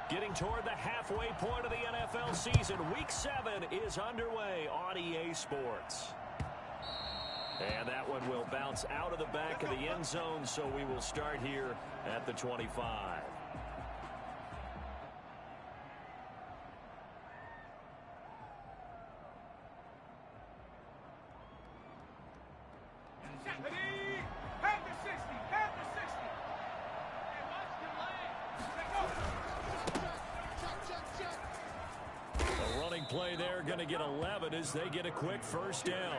Getting toward the halfway point of the NFL season. Week 7 is underway on EA Sports. And that one will bounce out of the back of the end zone, so we will start here at the 25. A running play there, going to get 11 as they get a quick first down.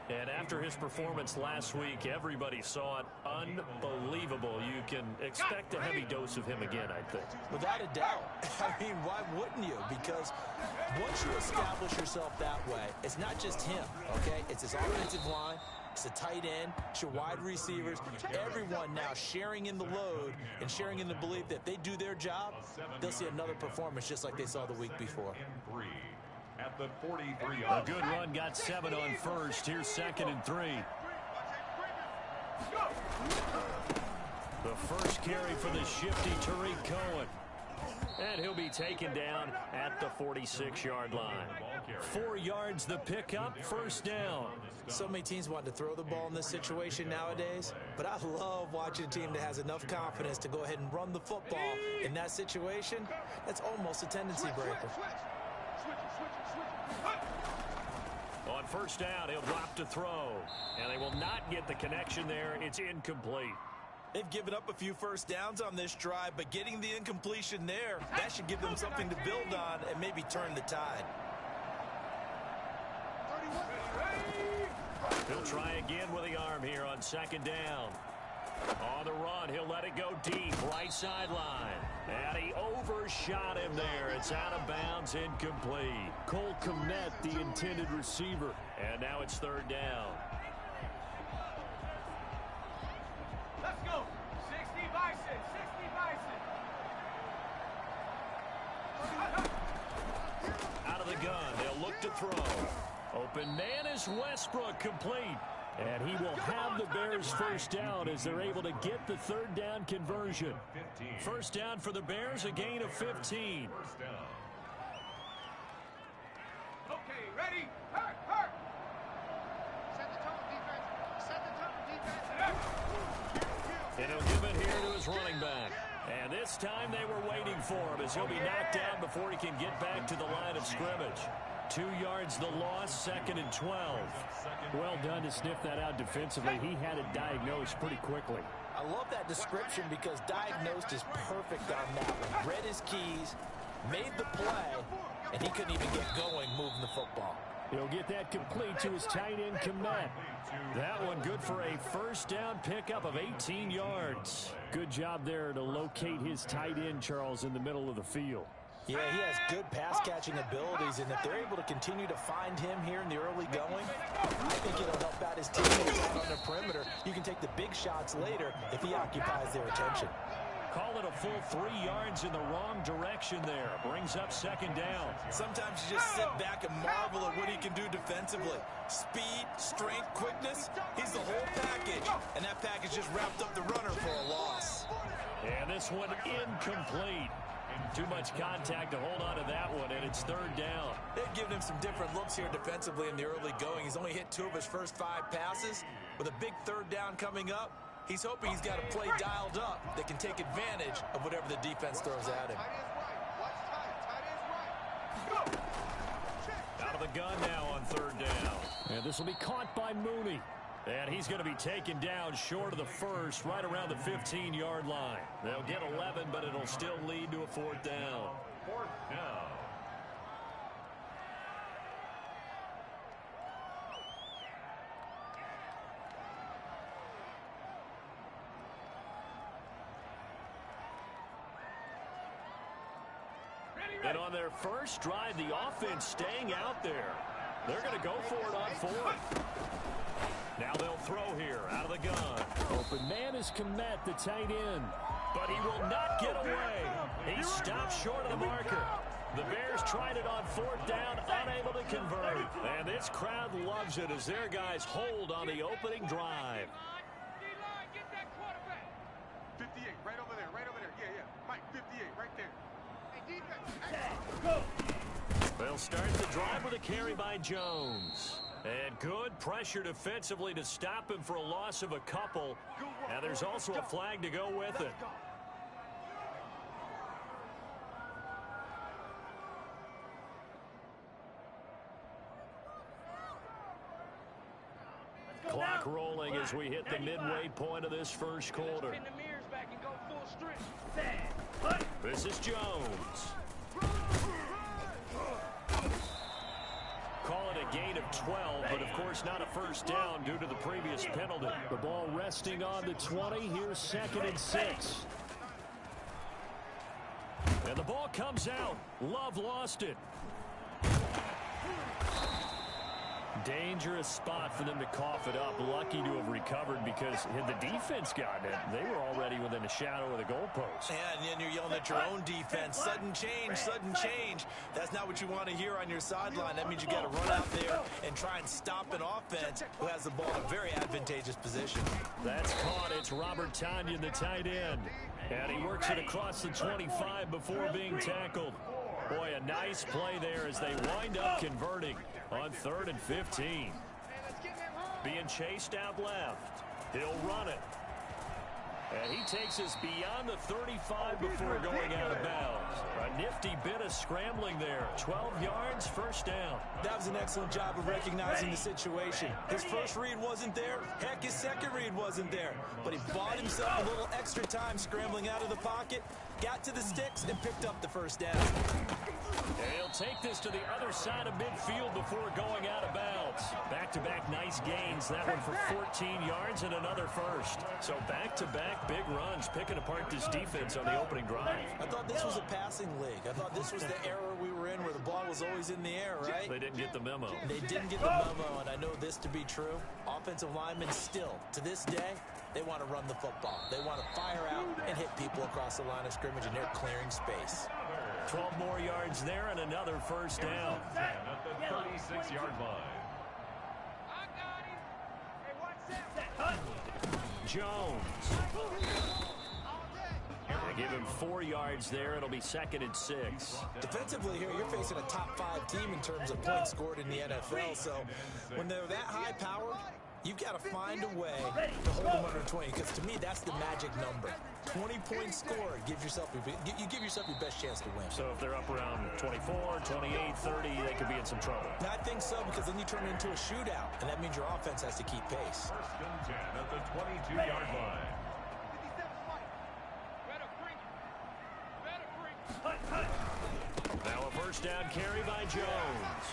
And after his performance last week, everybody saw it unbelievable. You can expect a heavy dose of him again, I think. Without a doubt. I mean, why wouldn't you? Because once you establish yourself that way, it's not just him, okay? It's his offensive line, it's the tight end, it's your wide receivers, everyone now sharing in the load and sharing in the belief that if they do their job, they'll see another performance just like they saw the week before. At the 43. A good run, got 7 on first. Here's 2nd and 3. The first carry for the shifty Tariq Cohen. And he'll be taken down at the 46-yard line. 4 yards the pickup, first down. So many teams want to throw the ball in this situation nowadays, but I love watching a team that has enough confidence to go ahead and run the football in that situation. That's almost a tendency breaker. On first down, he'll drop to throw. And they will not get the connection there. It's incomplete. They've given up a few first downs on this drive, but getting the incompletion there, that should give them something to build on and maybe turn the tide. He'll try again with the arm here on 2nd down. On the run, he'll let it go deep, right sideline. And he overshot him there. It's out of bounds, incomplete. Cole Kmet, the intended receiver. And now it's 3rd down. Let's go. 60 Bison, 60 Bison. Out of the gun, they'll look to throw. Open man is Westbrook, complete. And he will have the Bears first down as they're able to get the 3rd down conversion. First down for the Bears, a gain of 15. Okay, ready? Hurt. Set the tone, defense. Set the tone, defense. And he'll give it here to his running back. And this time they were waiting for him as he'll be knocked down before he can get back to the line of scrimmage. 2 yards the loss, 2nd and 12. Well done to sniff that out defensively. He had it diagnosed pretty quickly. I love that description because diagnosed is perfect on that one. Read his keys, made the play, and he couldn't even get going moving the football. He'll get that complete to his tight end, Kmet. That one good for a first down pickup of 18 yards. Good job there to locate his tight end, Charles, in the middle of the field. Yeah, he has good pass-catching abilities, and if they're able to continue to find him here in the early going, I think it'll help out his teammates out on the perimeter. You can take the big shots later if he occupies their attention. Call it a full 3 yards in the wrong direction there. Brings up 2nd down. Sometimes you just sit back and marvel at what he can do defensively. Speed, strength, quickness, he's the whole package. And that package just wrapped up the runner for a loss. And this one incomplete. Too much contact to hold on to that one, and it's 3rd down. They've given him some different looks here defensively in the early going. He's only hit 2 of his first 5 passes. With a big 3rd down coming up, he's hoping he's got a play dialed up that can take advantage of whatever the defense throws at him. Out of the gun now on 3rd down. And this will be caught by Mooney. And he's going to be taken down short of the first, right around the 15-yard line. They'll get 11, but it'll still lead to a 4th down. 4th down. And on their first drive, the offense staying out there. They're going to go for it on 4th. Now they'll throw here out of the gun. Open man is Kmet, the tight end. But he will not get away. He stopped short of the marker. The Bears tried it on 4th down, unable to convert. And this crowd loves it as their guys hold on the opening drive. D-line, get that quarterback. 58, right over there. Yeah. Mike, 58, right there. They'll start the drive with a carry by Jones. And good pressure defensively to stop him for a loss of a couple. And there's also a flag to go with it. Clock rolling as we hit the midway point of this first quarter. This is Jones. Call it a gain of 12, but of course not a first down due to the previous penalty. The ball resting on the 20. Here's 2nd and 6. And the ball comes out. Love lost it. Dangerous spot for them to cough it up. Lucky to have recovered because had the defense gotten it, they were already within a shadow of the goalpost. Yeah, and then you're yelling at your own defense. Sudden change, sudden change. That's not what you want to hear on your sideline. That means you got to run out there and try and stop an offense who has the ball in a very advantageous position. That's caught. It's Robert Tonyan, the tight end. And he works it across the 25 before being tackled. Boy, a nice play there as they wind up converting on 3rd and 15. Being chased out left. He'll run it. And he takes us beyond the 35 before going out of bounds. A nifty bit of scrambling there. 12 yards, first down. That was an excellent job of recognizing the situation. His first read wasn't there. Heck, his second read wasn't there. But he bought himself a little extra time scrambling out of the pocket, got to the sticks, and picked up the first down. And he'll take this to the other side of midfield before going out of bounds. Back-to-back nice gains. That one for 14 yards and another first. So back-to-back big runs, picking apart this defense on the opening drive. I thought this was a passing league. I thought this was the era we were in where the ball was always in the air, right? They didn't get the memo. They didn't get the memo, and I know this to be true. Offensive linemen still, to this day, they want to run the football. They want to fire out and hit people across the line of scrimmage, and they're clearing space. 12 more yards there and another first down. At the 36-yard line. Jones. They give him 4 yards there. It'll be 2nd and 6. Defensively here, you're facing a top 5 team in terms of points scored in the NFL. So when they're that high-powered, you've got to find a way to hold them under 20, because to me, that's the magic number. 20 points scored gives yourself you give yourself your best chance to win. So if they're up around 24, 28, 30, they could be in some trouble. And I think so, because then you turn it into a shootout, and that means your offense has to keep pace. 1st and 10 at the 22-yard line. Now a first down carry by Jones.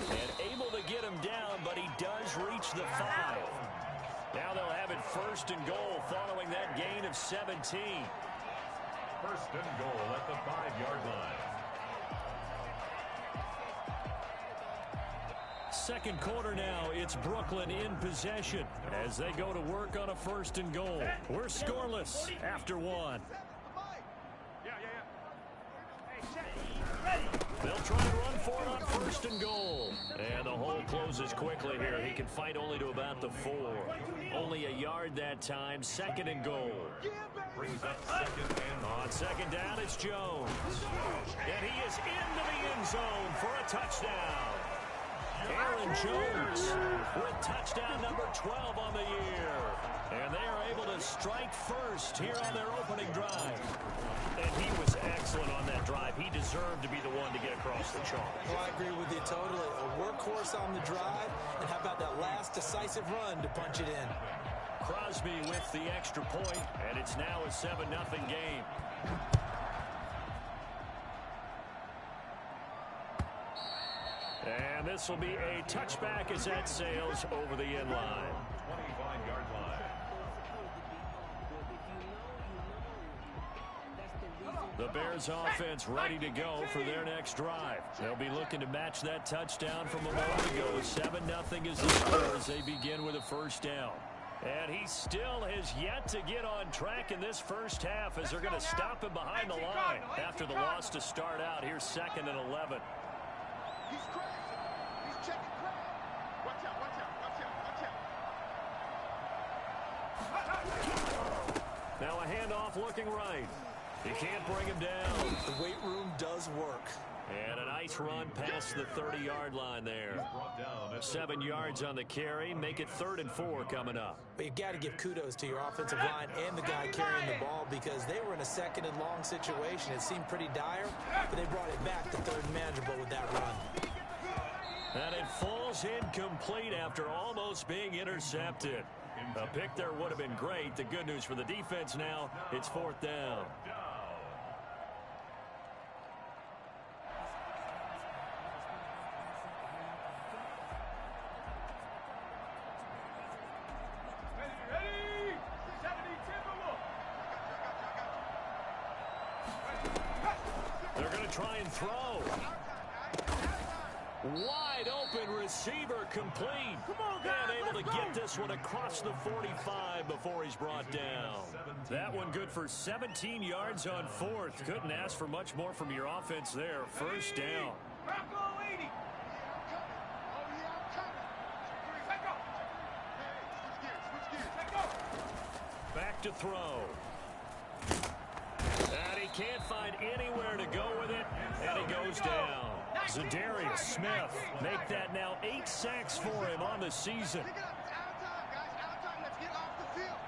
And able to get him down, but he does reach the 5. Now they'll have it 1st and goal following that gain of 17. 1st and goal at the 5-yard line. Second quarter now, it's Brooklyn in possession as they go to work on a 1st and goal. We're scoreless after 1. They'll try and run for it on 1st and goal. And the hole closes quickly here. He can fight only to about the 4. Only a yard that time. 2nd and goal. Brings up 2nd and on 2nd down, it's Jones. And he is into the end zone for a touchdown. Aaron Jones with touchdown number 12 on the year. And they are able to strike first here on their opening drive. And he was excellent on that drive. He deserved to be the one to get across the chalk. Well, I agree with you totally. A workhorse on the drive, and how about that last decisive run to punch it in? Crosby with the extra point, and it's now a 7-0 game. And this will be a touchback as that sails over the end line. 25-yard line. The Bears offense ready to go for their next drive. They'll be looking to match that touchdown from a moment ago. 7-0 is the score as they begin with a first down. And he still has yet to get on track in this first half as they're going to stop him behind the line after the loss to start out. Here's 2nd and 11. He's crazy. He's checking crazy. Watch out, watch out, watch out, watch out. Now a handoff looking right. You can't bring him down. The weight room does work. And a nice run past the 30-yard line there. 7 yards on the carry. Make it 3rd and 4 coming up. But you've got to give kudos to your offensive line and the guy carrying the ball because they were in a 2nd and long situation. It seemed pretty dire, but they brought it back to 3rd and manageable with that run. And it falls incomplete after almost being intercepted. A pick there would have been great. The good news for the defense now, it's 4th down. Ready? 70 Timberwolves. They're going to try and throw. Wide open receiver complete. And able to get this one across the 45 before he's brought down. That one good for 17 yards on 4th. Couldn't ask for much more from your offense there. 1st down. Bronco 80. Oh, yeah, I'm coming. Let go. Hey, switch gears. Let go. Back to throw. And he can't find anywhere to go with it. And he goes down. Zadarius Smith make that now 8 sacks for him on the season. Pick it up. It's out of time, guys. Out of time. Let's get off the field.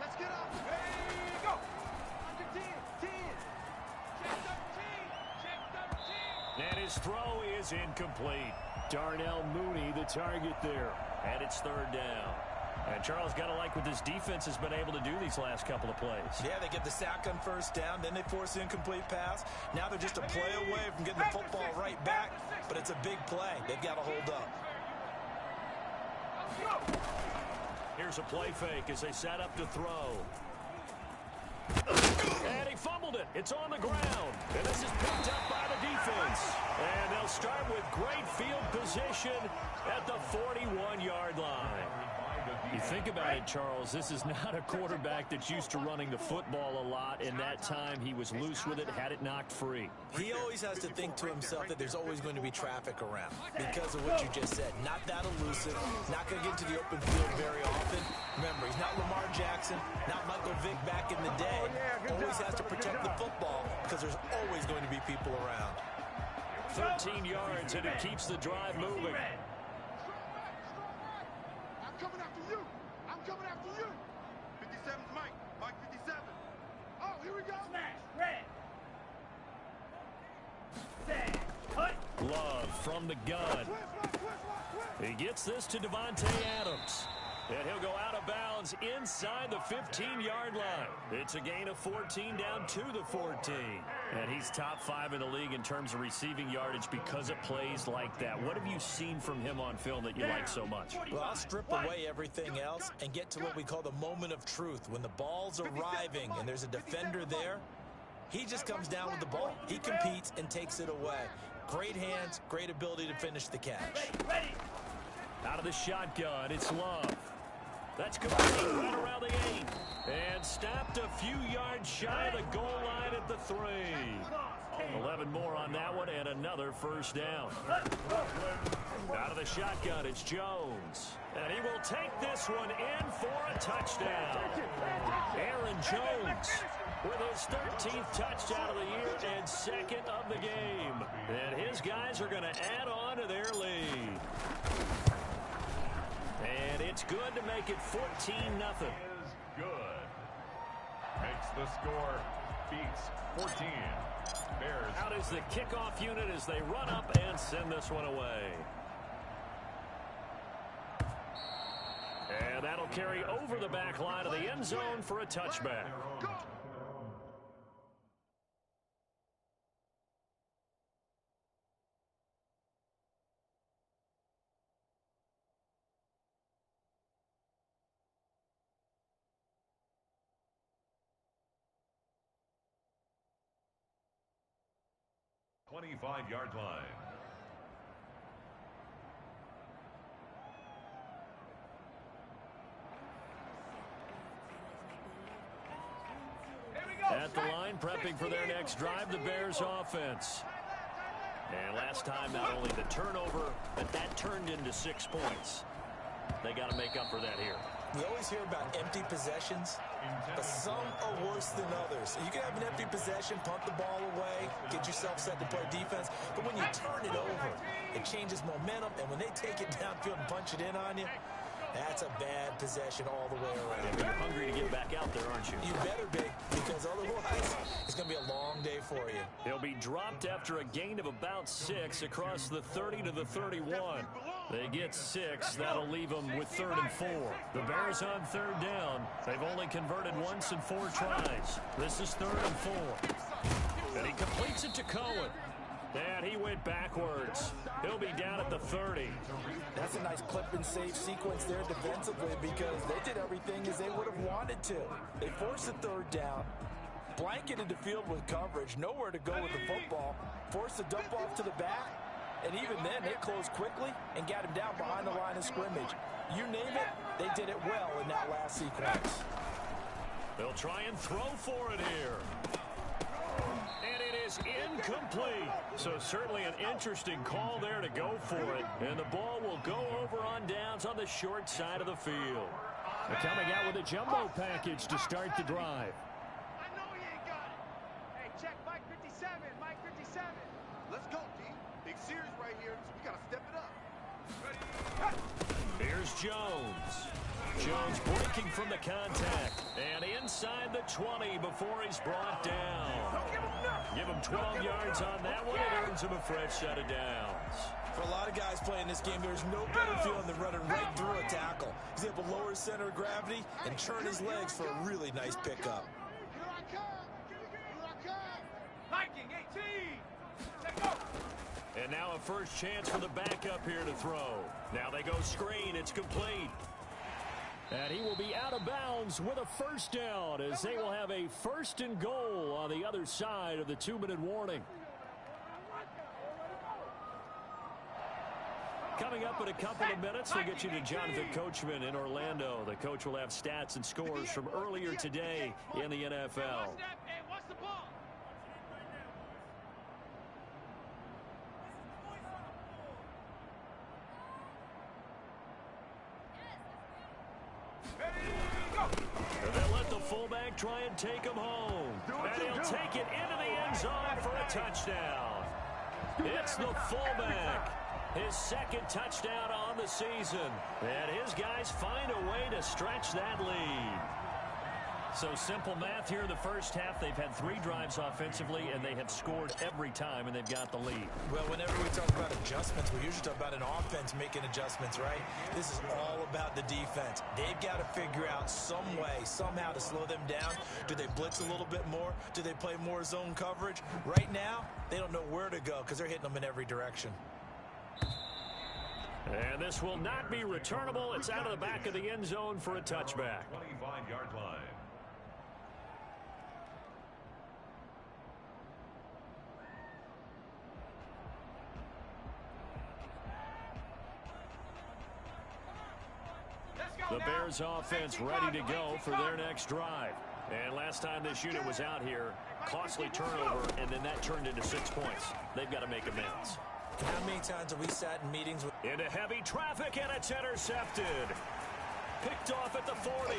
Let's get off. Ready, go. Under 10. 10. Check 13. Check 13. And his throw is incomplete. Darnell Mooney, the target there. And it's 3rd down. And Charles, got to like what this defense has been able to do these last couple of plays. Yeah, they get the sack on 1st down, then they force the incomplete pass. Now they're just a play away from getting the football right back, but it's a big play. They've got to hold up. Here's a play fake as they set up to throw. And he fumbled it. It's on the ground. And this is picked up by the defense. And they'll start with great field position at the 41-yard line. You think about it, Charles, this is not a quarterback that's used to running the football a lot, and that time he was loose with it, had it knocked free. He always has to think to himself that there's always going to be traffic around because of what you just said. Not that elusive, not going to get into the open field very often. Remember, he's not Lamar Jackson, not Michael Vick back in the day. Always has to protect the football because there's always going to be people around. 13 yards, and it keeps the drive moving. I'm coming after you. I'm coming after you. 57's Mike. Mike 57. Oh, here we go. Smash. Red. Set. Cut. Love from the gun. He gets this to Devontae Adams. And he'll go out of bounds inside the 15-yard line. It's a gain of 14 down to the 14. And he's top 5 in the league in terms of receiving yardage because of plays like that. What have you seen from him on film that you like so much? Well, I'll strip away everything else and get to what we call the moment of truth. When the ball's arriving and there's a defender there, he just comes down with the ball. He competes and takes it away. Great hands, great ability to finish the catch. Ready. Out of the shotgun, it's Love. That's complete right around the 8. And stopped a few yards shy of the goal line at the 3. 11 more on that one and another 1st down. Out of the shotgun, it's Jones. And he will take this one in for a touchdown. Aaron Jones with his 13th touchdown of the year and 2nd of the game. And his guys are going to add on to their lead. And it's good to make it 14-0. Is good. Makes the score. Beats 14. Bears. Out is the kickoff unit as they run up and send this one away. And that'll carry over the back line of the end zone for a touchback. Yard line. Here we go. At the line, prepping for their next drive, the Bears offense. And last time, not only the turnover, but that turned into 6 points. They got to make up for that here. We always hear about empty possessions, but some are worse than others. You can have an empty possession, punt the ball away, get yourself set to play defense, but when you turn it over, it changes momentum, and when they take it downfield and punch it in on you, that's a bad possession all the way around. Yeah, but you're hungry to get back out there, aren't you? You better be, because otherwise it's going to be a long day for you. He'll be dropped after a gain of about 6 across the 30 to the 31. They get 6. That'll leave them with 3rd and 4. The Bears on 3rd down. They've only converted once in 4 tries. This is 3rd and 4. And he completes it to Cohen. And he went backwards. He'll be down at the 30. That's a nice clip and save sequence there defensively because they did everything as they would have wanted to. They forced the 3rd down, blanketed the field with coverage, nowhere to go with the football, forced the dump off to the back, and even then they closed quickly and got him down behind the line of scrimmage. You name it, they did it well in that last sequence. They'll try and throw for it here. And it is incomplete. So certainly an interesting call there to go for it. And the ball will go over on downs on the short side of the field. They're coming out with a jumbo package to start the drive. I know he ain't got it. Hey, check Mike 57. Mike 57. Let's go, D. Big series right here, so we got to step it up. Here's Jones. Jones breaking from the contact. And inside the 20 before he's brought down. Give him 12 yards on that one. It earns him a fresh set of downs. For a lot of guys playing this game, there's no better feeling than running right through a tackle. He's able to lower his center of gravity and churn his legs for a really nice pickup. Here I come. Here I come. Viking 18. Take go. And now a first chance for the backup here to throw. Now they go screen. It's complete. And he will be out of bounds with a first down as they will have a 1st and goal on the other side of the 2-minute warning. Coming up in a couple of minutes, we'll get you to Jonathan Coachman in Orlando. The coach will have stats and scores from earlier today in the NFL. Watch that. Hey, watch the ball. And they'll let the fullback try and take him home. And he'll take it into the end zone for a touchdown. It's the fullback. His 2nd touchdown on the season. And his guys find a way to stretch that lead. So simple math here in the first half. They've had 3 drives offensively, and they have scored every time, and they've got the lead. Well, whenever we talk about adjustments, we usually talk about an offense making adjustments, right? This is all about the defense. They've got to figure out some way, somehow to slow them down. Do they blitz a little bit more? Do they play more zone coverage? Right now, they don't know where to go because they're hitting them in every direction. And this will not be returnable. It's out of the back of the end zone for a touchback. 25-yard line. The Bears offense ready to go for their next drive. And last time this unit was out here, costly turnover, and then that turned into 6 points. They've got to make amends. How many times have we sat in meetings with... Into heavy traffic, and it's intercepted. Picked off at the 40.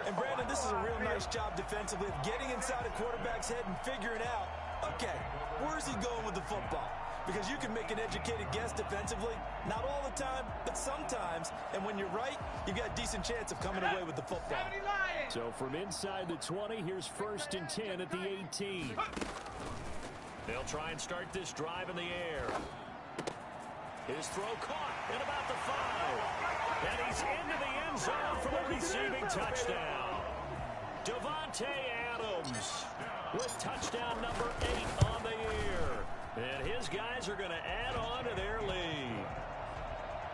And Brandon, this is a real nice job defensively of getting inside a quarterback's head and figuring out, okay, where's he going with the football? Because you can make an educated guess defensively, not all the time, but sometimes. And when you're right, you've got a decent chance of coming away with the football. So from inside the 20, here's 1st and 10 at the 18. They'll try and start this drive in the air. His throw caught at about the 5. And he's into the end zone for the receiving touchdown. Davante Adams with touchdown number 8 on the year. And his guys are going to add on to their lead.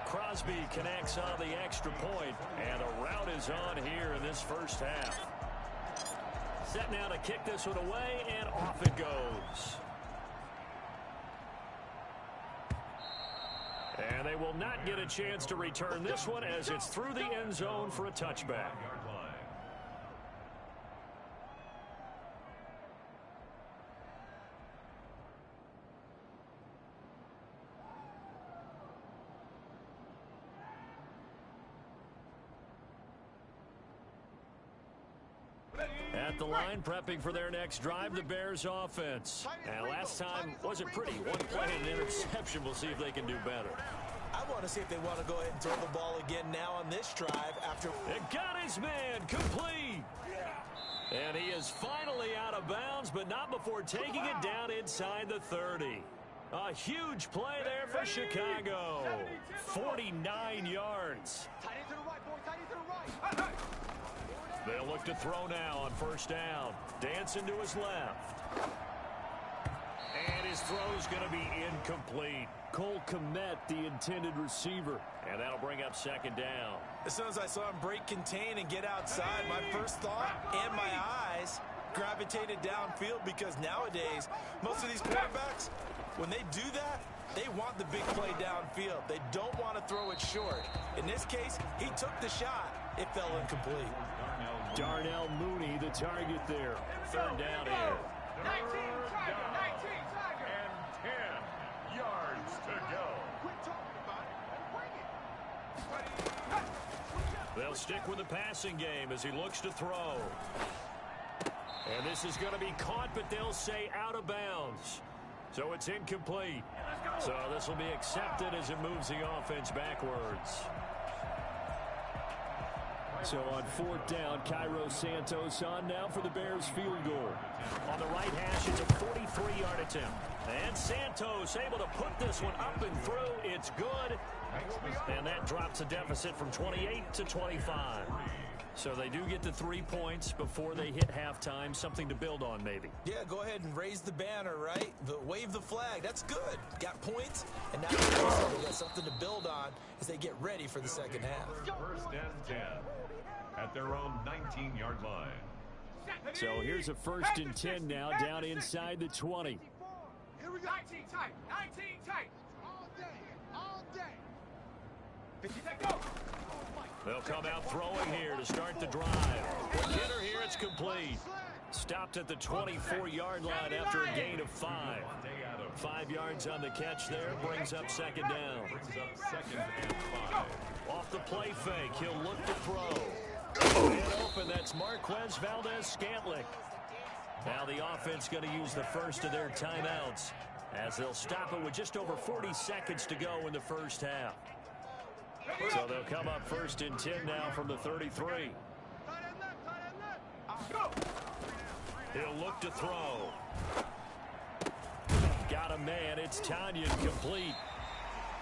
Crosby connects on the extra point, and a rout is on here in this first half. Set now to kick this one away, and off it goes. And they will not get a chance to return this one as it's through the end zone for a touchback. at the line, prepping for their next drive, the Bears offense. And last time wasn't pretty. One play and an interception. We'll see if they can do better. I want to see if they want to go ahead and throw the ball again now on this drive after. It got his man complete. And he is finally out of bounds, but not before taking it down inside the 30. A huge play there for Chicago. 49 yards. Tight end to the right, boy. Tight end to the right. They'll look to throw now on first down. Dancing to his left. And his throw's going to be incomplete. Cole Kmet, the intended receiver. And that'll bring up second down. As soon as I saw him break contain and get outside, my first thought and my eyes gravitated downfield, because nowadays, most of these quarterbacks, when they do that, they want the big play downfield. They don't want to throw it short. In this case, he took the shot. It fell incomplete. Darnell Mooney, the target there. Third down here. 19, Tiger. 19, Tiger. And 10 yards to go. Quit talking about it and bring it. They'll stick with the passing game as he looks to throw. And this is going to be caught, but they'll say out of bounds. So it's incomplete. So this will be accepted as it moves the offense backwards. So on fourth down, Cairo Santos on now for the Bears field goal. On the right hash, it's a 43-yard attempt. And Santos able to put this one up and through. It's good. And that drops the deficit from 28 to 25. So they do get the 3 points before they hit halftime. Something to build on, maybe. Yeah, go ahead and raise the banner, right? Wave the flag. That's good. Got points, and now they got something to build on as they get ready for the second half. First and 10 at their own 19-yard line. So here's a first and 10 now, down inside the 20. Here we go. 19 tight. 19 tight. All day. All day. 50 tight. Go. They'll come out throwing here to start the drive. Hitter here, it's complete. Stopped at the 24-yard line after a gain of 5. 5 yards on the catch there, brings up second down. Second and 5. Off the play fake, he'll look to throw. And open, that's Marquez Valdez-Scantling. Now the offense going to use the first of their timeouts as they'll stop it with just over 40 seconds to go in the first half. So they'll come up first and 10 now from the 33. He'll look to throw. Got a man. It's Tanyan complete.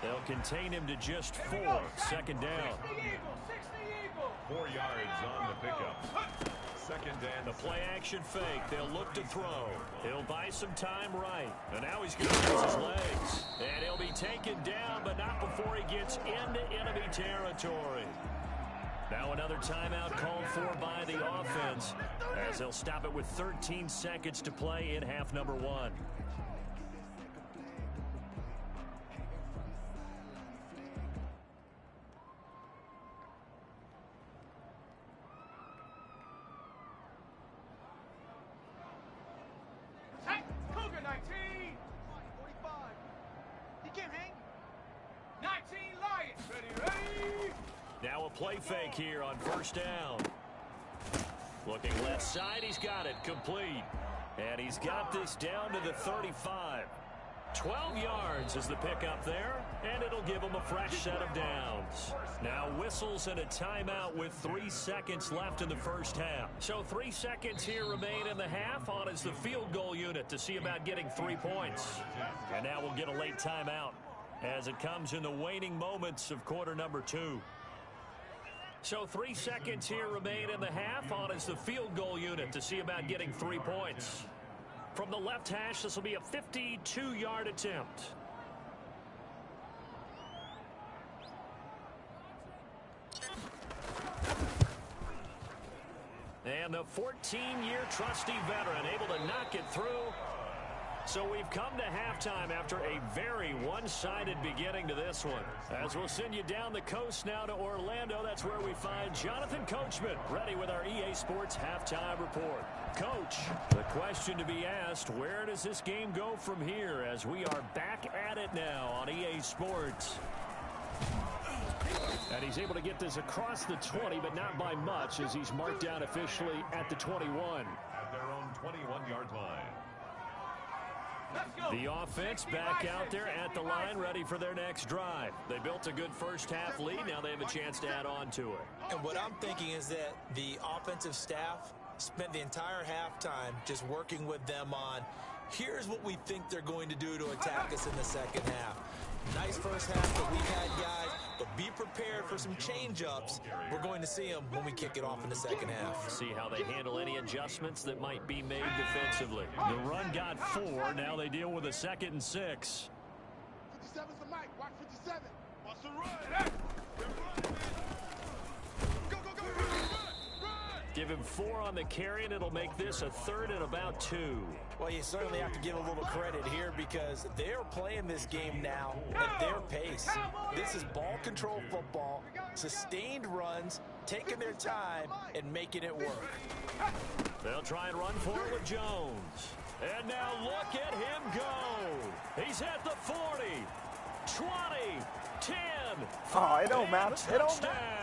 They'll contain him to just 4. Second down. 4 yards on the pickup. Second and the play action fake. They'll look to throw. He'll buy some time right. And now he's going to use his legs. And he'll be taken down, but not before he gets into enemy territory. Now another timeout called for by the offense as they'll stop it with 13 seconds to play in half number 1. Cougar 19. 45. He can't hang. 19 Lions. Ready. Now a play fake here on first down. Looking left side, he's got it complete. And he's got this down to the 35. 12 yards is the pickup there, and it'll give him a fresh set of downs. Now whistles and a timeout with 3 seconds left in the first half. So 3 seconds here remain in the half. On is the field goal unit to see about getting 3 points. And now we'll get a late timeout as it comes in the waning moments of quarter number 2. So 3 seconds here remain in the half. On is the field goal unit to see about getting 3 points. From the left hash, this will be a 52-yard attempt. And the 14-year trusty veteran able to knock it through. So we've come to halftime after a very one-sided beginning to this one. As we'll send you down the coast now to Orlando, that's where we find Jonathan Coachman ready with our EA Sports Halftime Report. Coach, the question to be asked, where does this game go from here as we are back at it now on EA Sports? And he's able to get this across the 20, but not by much, as he's marked down officially at the 21. At their own 21-yard line. The offense back out there at the line, ready for their next drive. They built a good first-half lead. Now they have a chance to add on to it. And what I'm thinking is that the offensive staff spent the entire halftime just working with them on, here's what we think they're going to do to attack us in the second half. Nice first half that we've had, guys, but be prepared for some change-ups. We're going to see them when we kick it off in the second half. See how they handle any adjustments that might be made defensively. The run got 4. Now they deal with a 2nd and 6. 57's the mic. Watch 57. Watch the run. Go, go, go. Run, run. Give him 4 on the carry, and it'll make this a 3rd and about 2. Well, you certainly have to give a little credit here because they're playing this game now at their pace. This is ball control football, sustained runs, taking their time, and making it work. They'll try and run for it with Jones. And now look at him go. He's at the 40, 20, 10. Oh, it don't matter. It don't matter.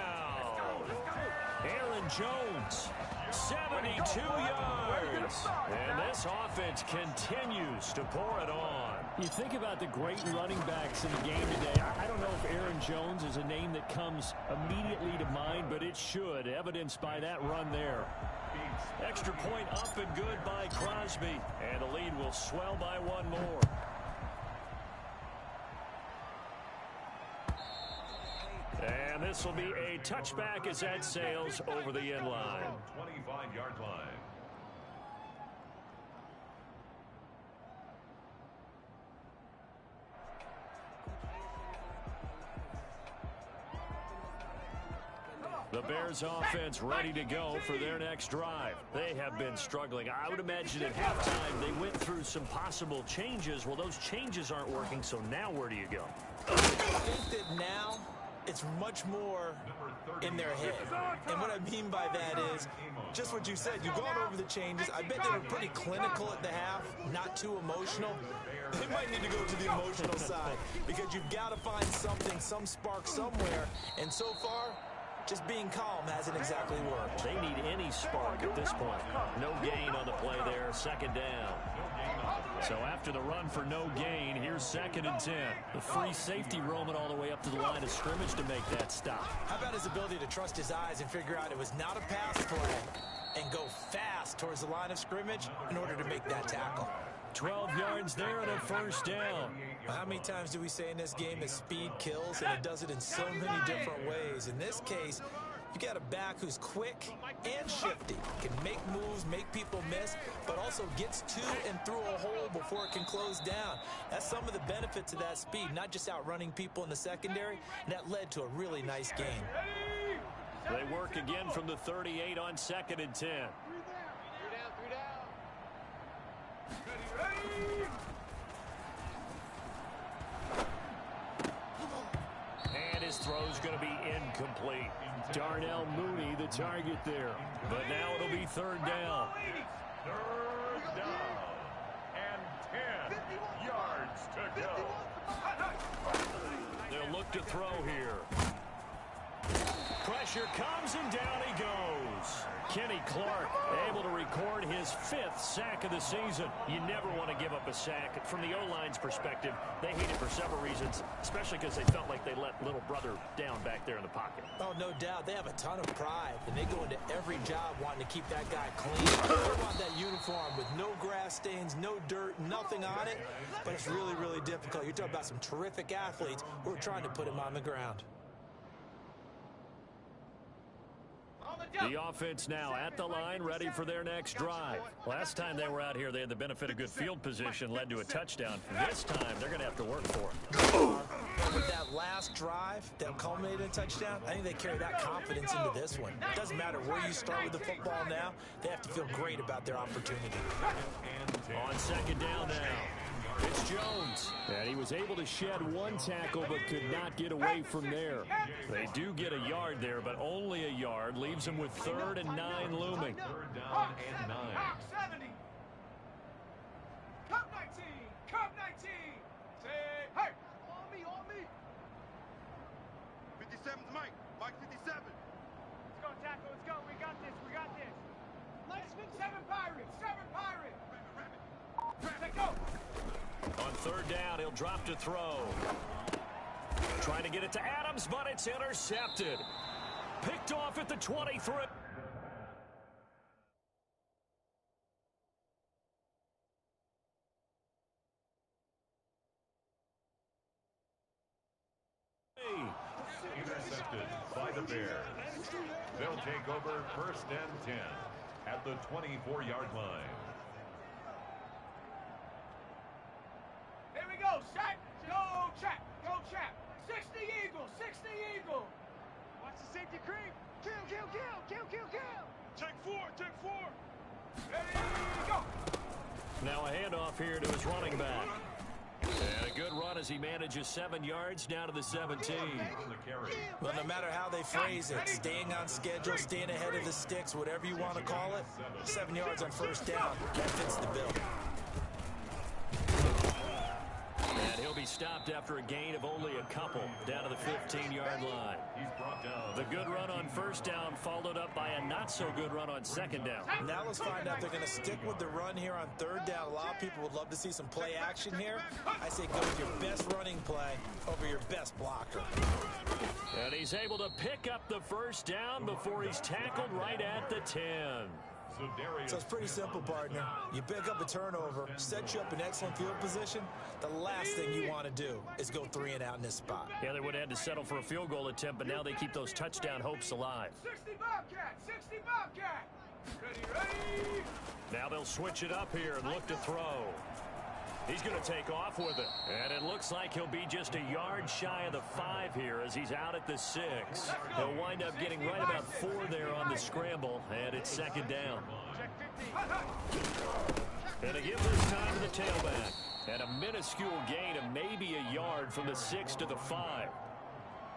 Aaron Jones, 72 yards. And this offense continues to pour it on. You think about the great running backs in the game today. I don't know if Aaron Jones is a name that comes immediately to mind, but it should, evidenced by that run there. Extra point up and good by Crosby. And the lead will swell by 1 more. And this will be a touchback as that sails over the end line. 25-yard line. The Bears offense ready to go for their next drive. They have been struggling. I would imagine at halftime they went through some possible changes. Well, those changes aren't working, so now where do you go? I think that now it's much more in their head. And what I mean by that is just what you said. You've gone over the changes. I bet they were pretty clinical at the half, not too emotional. They might need to go to the emotional side because you've got to find something, some spark somewhere. And so far, just being calm hasn't exactly worked. They need any spark at this point. No gain on the play there, 2nd down. So after the run for no gain, here's 2nd and 10. The free safety roaming all the way up to the line of scrimmage to make that stop. How about his ability to trust his eyes and figure out it was not a pass play and go fast towards the line of scrimmage in order to make that tackle? 12 yards there and a 1st down. How many times do we say in this game that speed kills, and it does it in so many different ways? In this case, you got a back who's quick and shifty, can make moves, make people miss, but also gets to and through a hole before it can close down. That's some of the benefits of that speed, not just outrunning people in the secondary, and that led to a really nice game. They work again from the 38 on 2nd and 10. And his throw's going to be incomplete. Darnell Mooney, the target there. But now it'll be 3rd down. 3rd down. And 10 yards to go. They'll look to throw here. Pressure comes and down he goes. Kenny Clark able to record his 5th sack of the season. You never want to give up a sack. From the O-line's perspective, they hate it for several reasons, especially because they felt like they let little brother down back there in the pocket. Oh, no doubt. They have a ton of pride, and they go into every job wanting to keep that guy clean. They want that uniform with no grass stains, no dirt, nothing on it, but it's really, really difficult. You're talking about some terrific athletes who are trying to put him on the ground. The offense now at the line, ready for their next drive. Last time they were out here, they had the benefit of good field position, led to a touchdown. This time, they're going to have to work for it. With that last drive that culminated in a touchdown, I think they carry that confidence into this one. It doesn't matter where you start with the football now. They have to feel great about their opportunity. On 2nd down now, it's Jones. And he was able to shed 1 tackle but could not get away from there. They do get a yard there, but only a yard. Leaves them with 3rd and 9 looming. 3rd down and 9. Hawk 70. Cup 19. Cup 19. Say, hey. On me, on me. 57's Mike. Let go. On third down, he'll drop to throw. Trying to get it to Adams, but it's intercepted. Picked off at the 23. Intercepted by the Bears. They'll take over 1st and 10 at the 24-yard line. Here we go. Set. Go, chap. Go, chap. 60 Eagle. 60 Eagle. Watch the safety creep. Kill, kill, kill. Kill, kill, kill. Take 4. Take 4. Ready, go. Now a handoff here to his running back. And a good run as he manages 7 yards down to the 17. Well, no matter how they phrase it, staying on schedule, staying ahead of the sticks, whatever you want to call it, 7 yards on first down, that fits the bill. And he'll be stopped after a gain of only a couple down to the 15-yard line. The good run on first down followed up by a not-so-good run on second down. Now let's find out if they're going to stick with the run here on third down. A lot of people would love to see some play action here. I say go with your best running play over your best blocker. And he's able to pick up the first down before he's tackled right at the 10. So it's pretty simple, partner. You pick up a turnover, set you up in excellent field position. The last thing you want to do is go 3 and out in this spot. Yeah, they would have had to settle for a field goal attempt, but now they keep those touchdown hopes alive. 60 Bobcat. 60 Bobcat. Ready, ready. Now they'll switch it up here and look to throw. He's going to take off with it. And it looks like he'll be just a yard shy of the 5 here as he's out at the 6. He'll wind up getting right about 4 there on the scramble, and it's second down. And to give this time to the tailback. And a minuscule gain of maybe a yard from the 6 to the 5.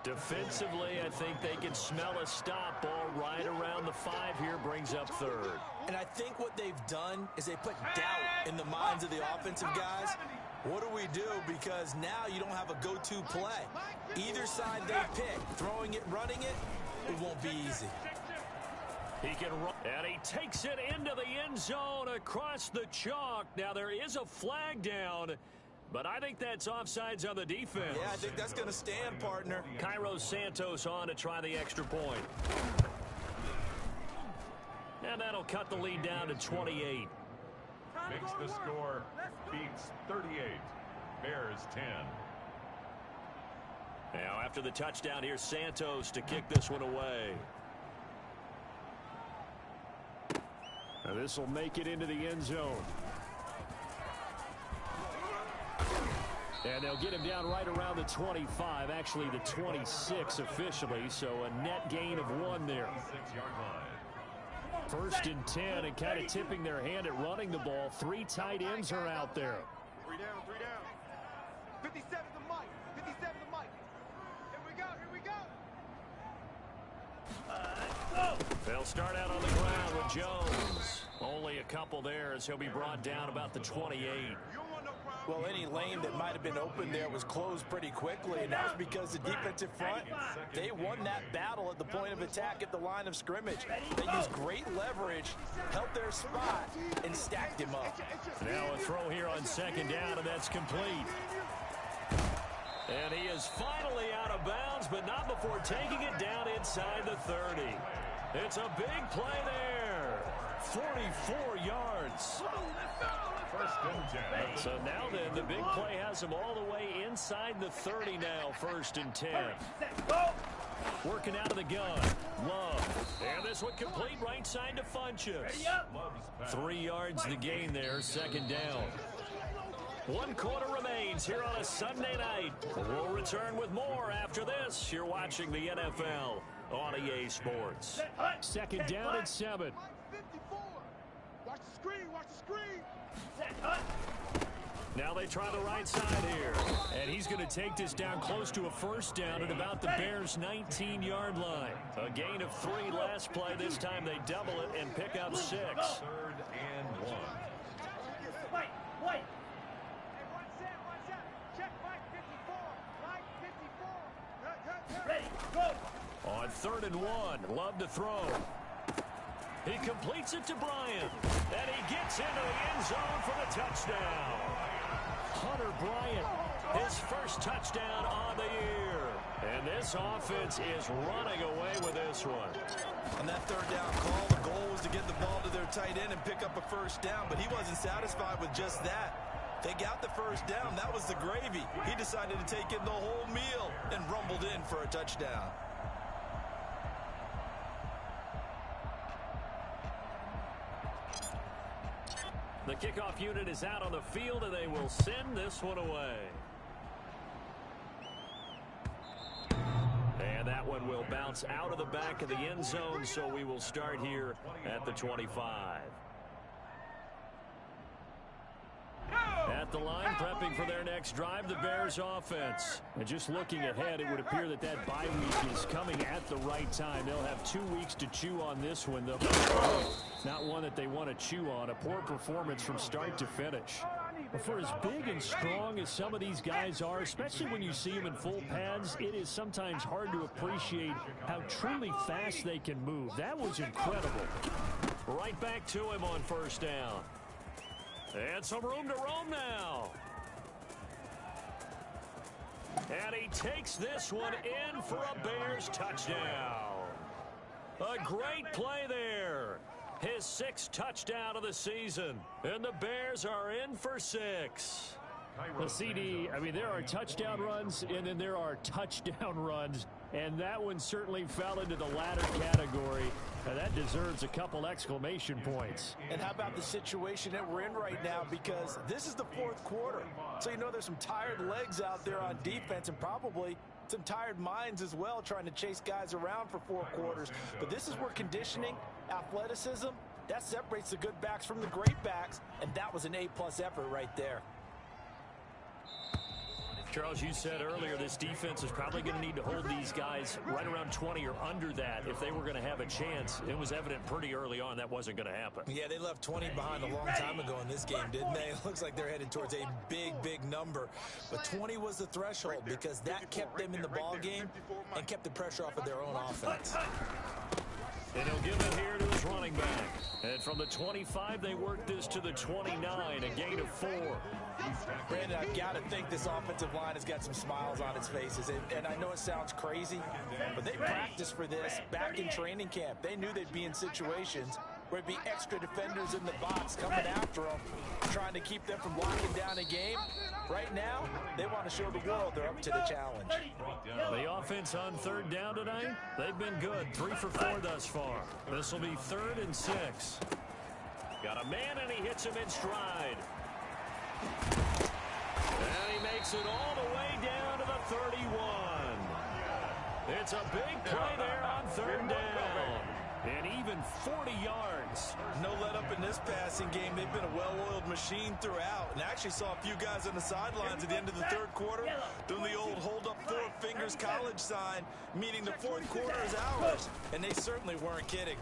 Defensively, I think they can smell a stop ball right around the 5 here, brings up third. And I think what they've done is they put doubt in the minds of the offensive guys. What do we do? Because now you don't have a go-to play. Either side they pick, throwing it, running it, it won't be easy. He can run, and he takes it into the end zone across the chalk. Now there is a flag down, but I think that's offsides on the defense. Yeah, I think that's going to stand, partner. Cairo Santos on to try the extra point. And that'll cut the lead down to 28. Makes the score, beats 38. Bears 10. Now after the touchdown, here's Santos to kick this one away. Now this will make it into the end zone. And they'll get him down right around the 25, actually the 26 officially, so a net gain of 1 there. 6-yard line. 1st and 10, and kind of tipping their hand at running the ball. 3 tight ends are out there. 3 down, 3 down. 57 to Mike. 57 to Mike. Here we go, here we go. They'll start out on the ground with Jones. Only a couple there as he'll be brought down about the 28. Well, any lane that might have been open there was closed pretty quickly, and that was because the defensive front, they won that battle at the point of attack at the line of scrimmage. They used great leverage, held their spot, and stacked him up. Now a throw here on second down, and that's complete. And he is finally out of bounds, but not before taking it down inside the 30. It's a big play there. 44 yards. 1st and 10. So now then, the big play has him all the way inside the 30 now, 1st and 10. Working out of the gun. Love. And this one complete right side to Funchess. 3 yards the gain there, 2nd down. 1 quarter remains here on a Sunday night. We'll return with more after this. You're watching the NFL on EA Sports. 2nd down and 7. 54. Watch the screen, watch the screen. Now they try the right side here. And he's going to take this down close to a 1st down at about the Bears' 19-yard line. A gain of 3 last play. This time they double it and pick up 6. 3rd and 1. Wait. Hey, one set. Check Mike 54. Mike 54. Ready, go. On 3rd and 1, Love to throw. He completes it to Bryant, and he gets into the end zone for the touchdown. Hunter Bryant, his first touchdown on the year. And this offense is running away with this one. On that third down call, the goal was to get the ball to their tight end and pick up a first down, but he wasn't satisfied with just that. They got the first down. That was the gravy. He decided to take in the whole meal and rumbled in for a touchdown. The kickoff unit is out on the field, and they will send this one away. And that one will bounce out of the back of the end zone, so we will start here at the 25. At the line, prepping for their next drive, the Bears offense. And just looking ahead, it would appear that that bye week is coming at the right time. They'll have 2 weeks to chew on this one, though. Not one that they want to chew on. A poor performance from start to finish. But for as big and strong as some of these guys are, especially when you see them in full pads, it is sometimes hard to appreciate how truly fast they can move. That was incredible. Right back to him on first down. And some room to roam now. And he takes this one in for a Bears touchdown. A great play there. His 6th touchdown of the season. And the Bears are in for 6. Well, CD, I mean, there are touchdown runs, and then there are touchdown runs. And that one certainly fell into the latter category. And that deserves a couple exclamation points. And how about the situation that we're in right now? Because this is the 4th quarter. So you know there's some tired legs out there on defense and probably some tired minds as well trying to chase guys around for 4 quarters. But this is where conditioning, athleticism, that separates the good backs from the great backs. And that was an A-plus effort right there. Charles, you said earlier this defense is probably going to need to hold these guys right around 20 or under that if they were going to have a chance. It was evident pretty early on that wasn't going to happen. Yeah, they left 20 behind a long time ago in this game, didn't they? It looks like they're headed towards a big, big number. But 20 was the threshold because that kept them in the ball game and kept the pressure off of their own offense. And he'll give it here to his running back. And from the 25, they work this to the 29, a gain of 4. Brandon, I've got to think this offensive line has got some smiles on its faces. And I know it sounds crazy, but they practiced for this back in training camp. They knew they'd be in situations where it'd be extra defenders in the box coming after them, trying to keep them from locking down a game. Right now, they want to show the world they're up to the challenge. The offense on 3rd down tonight, they've been good. 3 for 4 thus far. This will be 3rd and 6. Got a man, and he hits him in stride. And he makes it all the way down to the 31. It's a big play there on 3rd down. And even 40 yards. No let up in this passing game. They've been a well-oiled machine throughout. And I actually saw a few guys on the sidelines at the end of the 3rd quarter doing the old hold up 4 fingers college sign, meaning the 4th quarter is ours. And they certainly weren't kidding.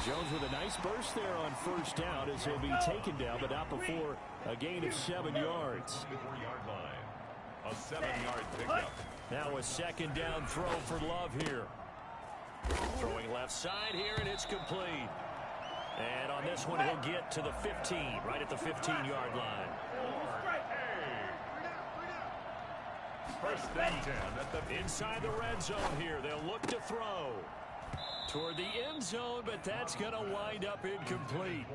Jones with a nice burst there on 1st down as he'll be taken down, but not before a gain of 7 yards. A 7-yard pickup. Now a 2nd down throw for Love here. Throwing left side here, and it's complete. And on this one, he'll get to the 15, right at the 15-yard line. First and 10 at the inside the red zone here. They'll look to throw toward the end zone, but that's going to wind up incomplete.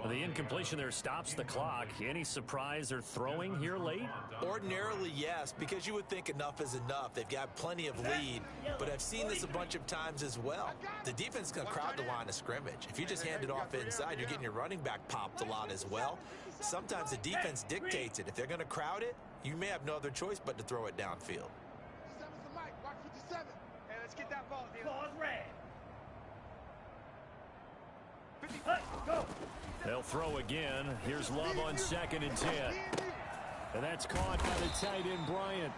The incompletion there stops the clock. Any surprise they're throwing here late? Ordinarily, yes, because you would think enough is enough. They've got plenty of lead, but I've seen this a bunch of times as well. The defense is going to crowd the line of scrimmage. If you just hand it off inside, you're getting your running back popped a lot as well. Sometimes the defense dictates it. If they're going to crowd it, you may have no other choice but to throw it downfield. 57's the mic, watch 57. Hey, let's get that ball, Neil. Ball's red. They'll throw again. Here's Love on 2nd and 10. And that's caught by the tight end, Bryant.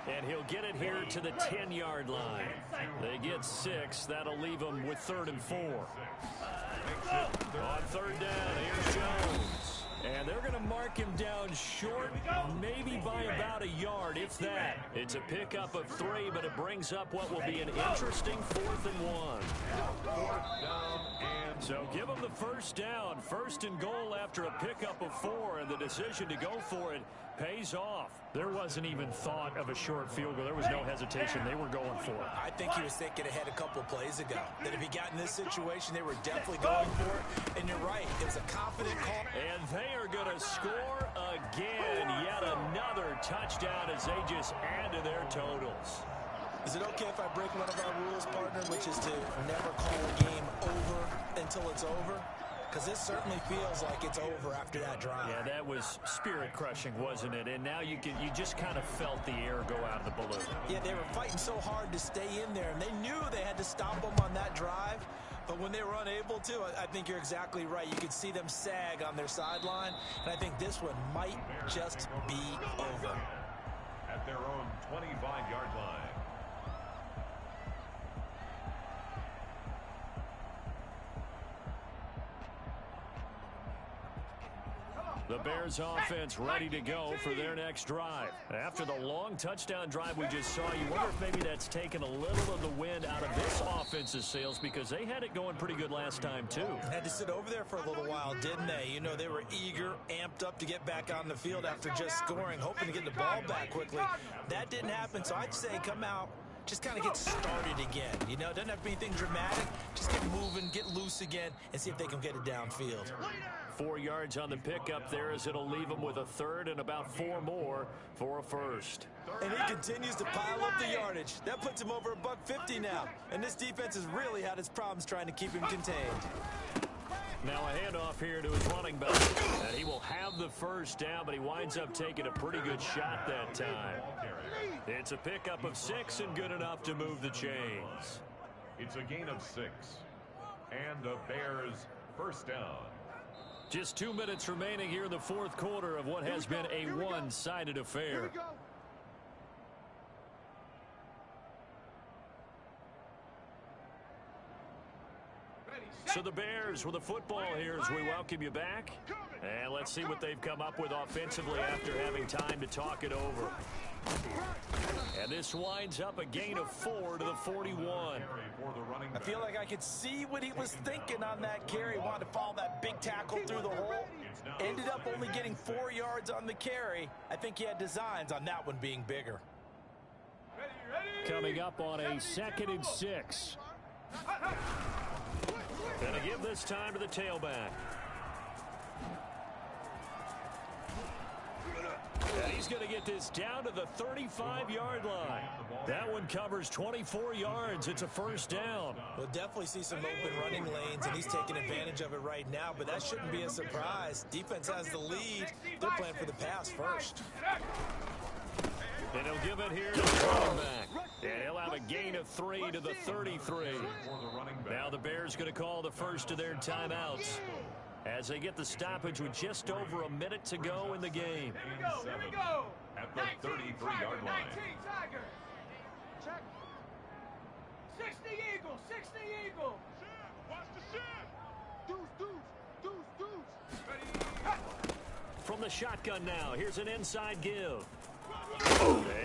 And he'll get it here to the 10-yard line. They get 6. That'll leave them with 3rd and 4. On 3rd down, here's Jones. And they're going to mark him down short, maybe by about a yard, if that. It's a pickup of 3, but it brings up what will be an interesting 4th and 1. So give them the first down. First and goal after a pickup of 4, and the decision to go for it pays off. There wasn't even thought of a short field goal. There was no hesitation. They were going for it. I think he was thinking ahead a couple plays ago, that if he got in this situation, they were definitely going for it. And you're right, it was a confident call. And they are going to score again. Yet another touchdown as they just add to their totals. Is it okay if I break one of our rules, partner, which is to never call a game over until it's over? Because this certainly feels like it's over after that drive. Yeah, that was spirit-crushing, wasn't it? And now you just kind of felt the air go out of the balloon. Yeah, they were fighting so hard to stay in there, and they knew they had to stop them on that drive. But when they were unable to, I think you're exactly right. You could see them sag on their sideline, and I think this one might just be over. At their own 25-yard line. The Bears offense ready to go for their next drive. After the long touchdown drive we just saw, you wonder if maybe that's taken a little of the wind out of this offense's sails, because they had it going pretty good last time too. Had to sit over there for a little while, didn't they? You know, they were eager, amped up to get back on the field after just scoring, hoping to get the ball back quickly. That didn't happen, so I'd say come out, just kind of get started again. You know, it doesn't have to be anything dramatic. Just get moving, get loose again, and see if they can get it downfield. 4 yards on the pickup there, as it'll leave them with a third and about 4 more for a first. And he continues to pile up the yardage. That puts him over $150 now. And this defense has really had its problems trying to keep him contained. Now a handoff here to his running back. And he will have the first down, but he winds up taking a pretty good shot that time. It's a pickup of 6 and good enough to move the chains. It's a gain of 6. And the Bears first down. Just 2 minutes remaining here in the fourth quarter of what has been a one-sided affair. So the Bears with the football here as we welcome you back. And let's see what they've come up with offensively after having time to talk it over. And this winds up a gain of 4 to the 41. I feel like I could see what he was thinking on that carry. Wanted to follow that big tackle through the hole. Ended up only getting 4 yards on the carry. I think he had designs on that one being bigger. Coming up on a 2nd and 6. Gonna give this time to the tailback. And he's going to get this down to the 35-yard line. That one covers 24 yards. It's a first down. We'll definitely see some open running lanes, and he's taking advantage of it right now, but that shouldn't be a surprise. Defense has the lead. They're playing for the pass first. And he'll give it here to the running back. And he'll have a gain of 3 to the 33. Now the Bears going to call the first of their timeouts as they get the stoppage with just over a minute to go in the game. Here we go. At the 33-yard line. 19 Tiger. Check. 60 Eagle. 60 Eagle. Watch the shit. Deuce. Ready. From the shotgun now, here's an inside give.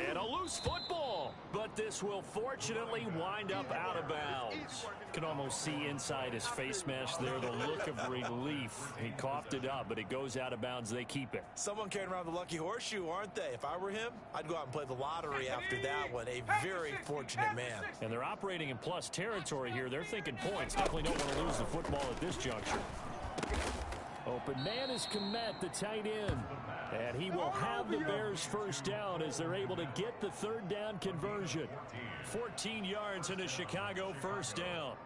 And a loose football, but this will fortunately wind up out of bounds. Can almost see inside his face mask there the look of relief. He coughed it up, but it goes out of bounds. They keep it. Someone carrying around the lucky horseshoe, aren't they? If I were him, I'd go out and play the lottery after that one. A very fortunate man. And they're operating in plus territory here. They're thinking points. Definitely don't want to lose the football at this juncture. Open man is Kmet, the tight end. And he will have the Bears first down as they're able to get the third down conversion. 14 yards into Chicago first down.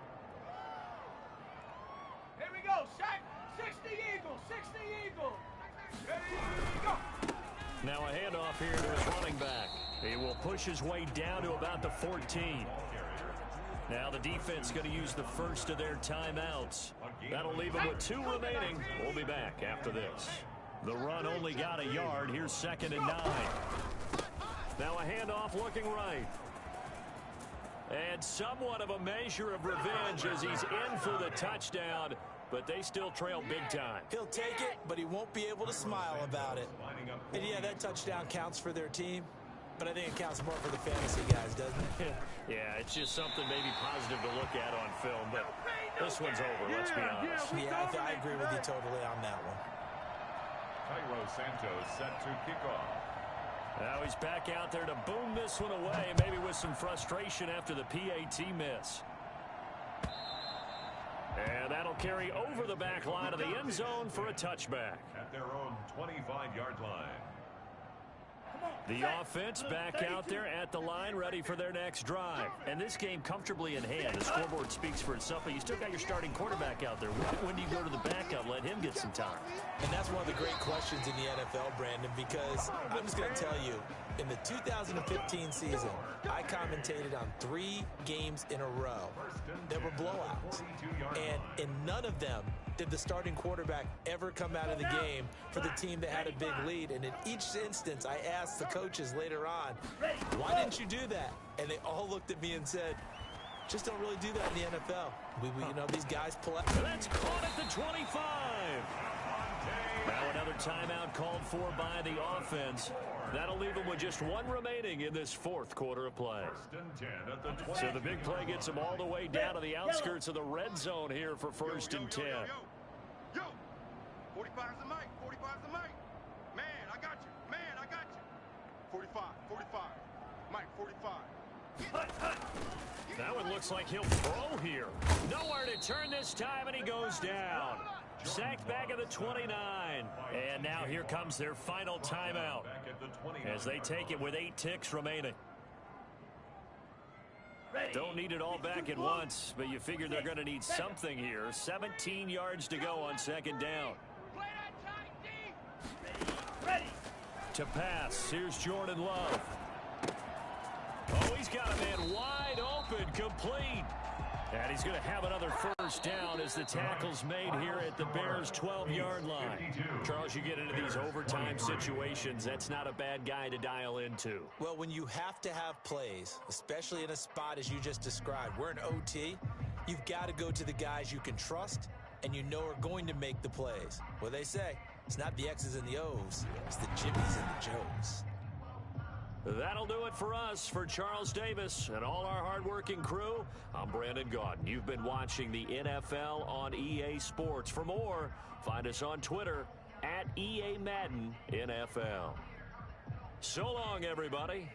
Here we go, Shaq. 60 Eagle. 60 Eagle. Ready, go. Now a handoff here to his running back. He will push his way down to about the 14. Now the defense going to use the first of their timeouts. That'll leave them with 2 remaining. We'll be back after this. The run only got a yard. Here's 2nd and 9. Now a handoff looking right. And somewhat of a measure of revenge as he's in for the touchdown, but they still trail big time. He'll take it, but he won't be able to smile about it. And yeah, that touchdown counts for their team. but I think it counts more for the fantasy guys, doesn't it? Yeah, it's just something maybe positive to look at on film, but this one's over, let's be honest. Yeah, I agree with you totally on that one. Cairo Santos set to kick off. Now he's back out there to boom this one away, maybe with some frustration after the PAT miss. And that'll carry over the back line of the end zone for a touchback. At their own 25-yard line. The offense back out there at the line, ready for their next drive. And this game comfortably in hand. The scoreboard speaks for itself, but you still got your starting quarterback out there. When do you go to the backup, let him get some time? And that's one of the great questions in the NFL, Brandon, because I'm just going to tell you, in the 2015 season, I commentated on 3 games in a row that were blowouts. And in none of them did the starting quarterback ever come out of the game for the team that had a big lead. And in each instance, I asked the coaches later on, why didn't you do that? And they all looked at me and said, just don't really do that in the NFL. You know, these guys pull out. That's caught at the 25. Now another timeout called for by the offense. That'll leave them with just 1 remaining in this 4th quarter of play. So the big play gets them all the way down to the outskirts of the red zone here for 1st and 10. Yo, 45's the mic, 45's the mic. Man, I got you. Man, I got you. 45, 45. Mike, 45. That one looks like he'll throw here. Nowhere to turn this time, and he goes down. Sacked back at the 29. And now here comes their final timeout as they take it with 8 ticks remaining. Don't need it all back at once, but you figure they're going to need something here. 17 yards to go on 2nd down. To pass, here's Jordan Love. Oh, he's got a man wide open, complete. And he's going to have another 1st down as the tackle's made here at the Bears' 12-yard line. Charles, you get into these overtime situations, that's not a bad guy to dial into. Well, when you have to have plays, especially in a spot as you just described, we're in OT, you've got to go to the guys you can trust and you know are going to make the plays. Well, they say, it's not the X's and the O's, it's the Jimmies and the Joes. That'll do it for us. For Charles Davis and all our hardworking crew, I'm Brandon Gaudin. You've been watching the NFL on EA Sports. For more, find us on Twitter @EA Madden NFL. So long, everybody.